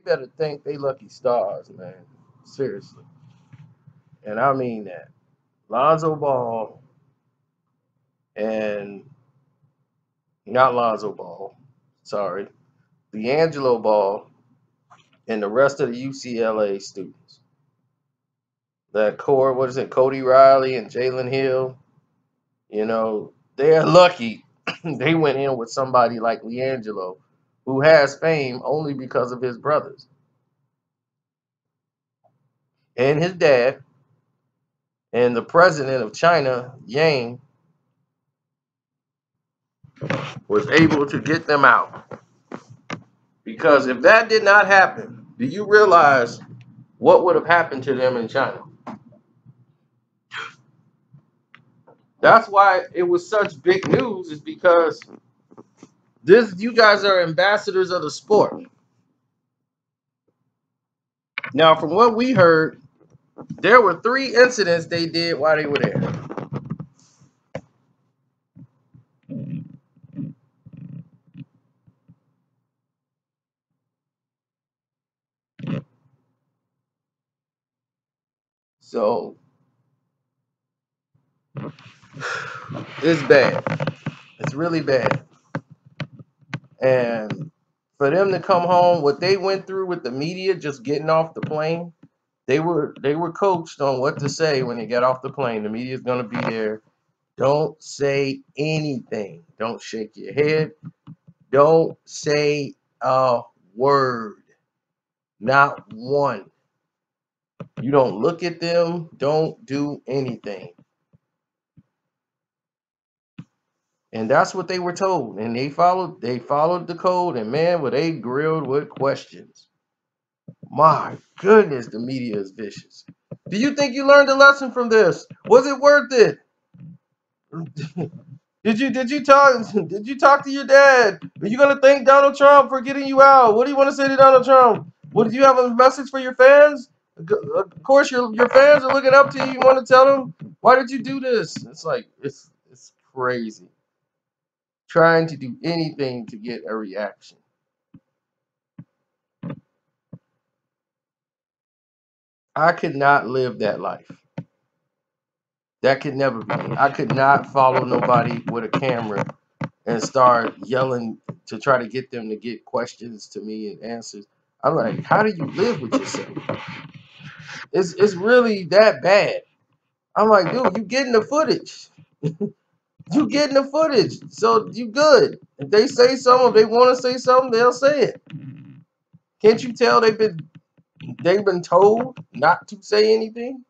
better thank they lucky stars, man. Seriously. And I mean that. Lonzo Ball and not Lonzo Ball, sorry, LiAngelo Ball and the rest of the UCLA students. That core, what is it, Cody Riley and Jalen Hill, they're lucky they went in with somebody like LiAngelo, who has fame only because of his brothers. And his dad and the president of China, Yang, was able to get them out. Because if that did not happen, do you realize what would have happened to them in China? That's why it was such big news, is because you guys are ambassadors of the sport. Now, from what we heard, there were 3 incidents they did while they were there. So it's bad. It's really bad. And for them to come home, what they went through with the media just getting off the plane, they were coached on what to say when they get off the plane. The media is going to be there. Don't say anything. Don't shake your head. Don't say a word. Not one. You don't look at them. Don't do anything. And that's what they were told. And they followed the code. And man, were they grilled with questions. My goodness, the media is vicious. Do you think you learned a lesson from this? Was it worth it? Did you talk to your dad? Are you gonna thank Donald Trump for getting you out? What do you want to say to Donald Trump? What, do you have a message for your fans? Of course, your fans are looking up to you. You want to tell them, why did you do this? It's like it's crazy. Trying to do anything to get a reaction. I could not live that life. That could never be me. I could not follow nobody with a camera and start yelling to try to get them to get questions to me and answers. I'm like, how do you live with yourself? It's really that bad. I'm like, dude, you getting the footage. You getting the footage. So you good. If they say something, if they want to say something, they'll say it. Can't you tell they've been told not to say anything?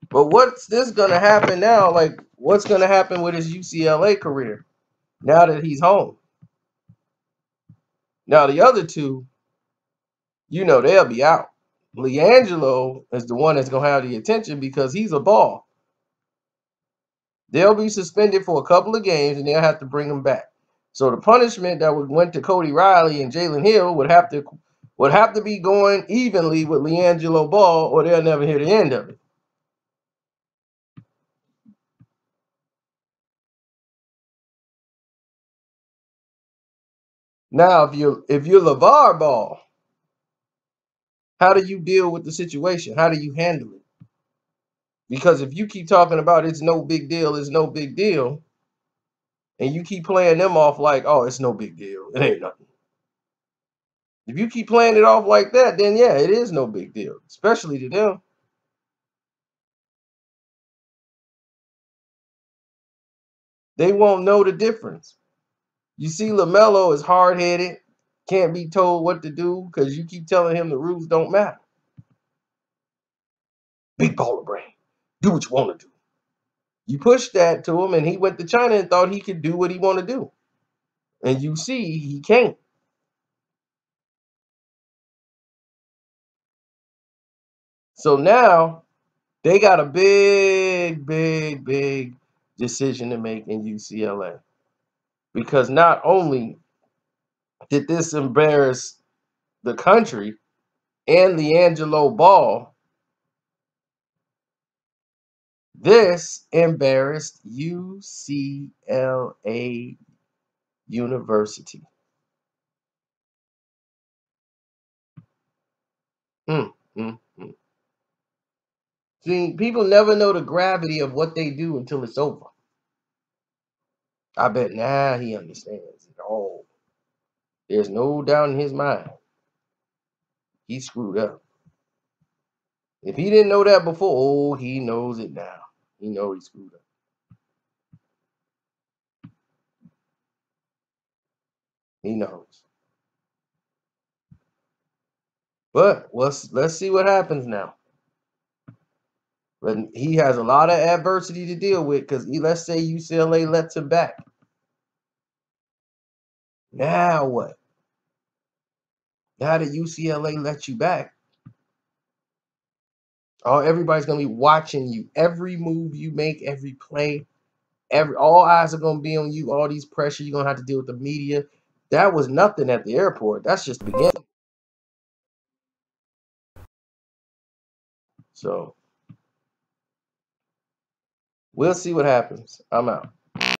But what's this gonna happen now? Like, what's gonna happen with his UCLA career now that he's home? Now the other two, they'll be out. LiAngelo is the one that's gonna have the attention because he's a ball. They'll be suspended for a couple of games and they'll have to bring him back. So the punishment that went to Cody Riley and Jalen Hill would have to be going evenly with LiAngelo Ball, or they'll never hear the end of it. Now, if you're LeVar Ball, how do you deal with the situation? How do you handle it? Because if you keep talking about it's no big deal, and you keep playing them off like, oh, it's no big deal, it ain't nothing. If you keep playing it off like that, then yeah, it is no big deal, especially to them. They won't know the difference. You see, LaMelo is hard-headed, can't be told what to do because you keep telling him the rules don't matter. Big baller brain. Do what you want to do. You pushed that to him, and he went to China and thought he could do what he want to do. And you see, he can't. So now they got a big, big, big decision to make in UCLA. Because not only did this embarrass the country and LiAngelo Ball, this embarrassed UCLA University. Mm, mm, mm. See, people never know the gravity of what they do until it's over. I bet now he understands it all. There's no doubt in his mind. He screwed up. If he didn't know that before, oh, he knows it now. He knows he screwed up. He knows. But let's see what happens now. But he has a lot of adversity to deal with because let's say UCLA lets him back. Now what? Now that UCLA lets you back, oh, everybody's gonna be watching you. Every move you make, every play, all eyes are gonna be on you. All these pressure, you're gonna have to deal with the media. That was nothing at the airport. That's just the beginning. So we'll see what happens. I'm out.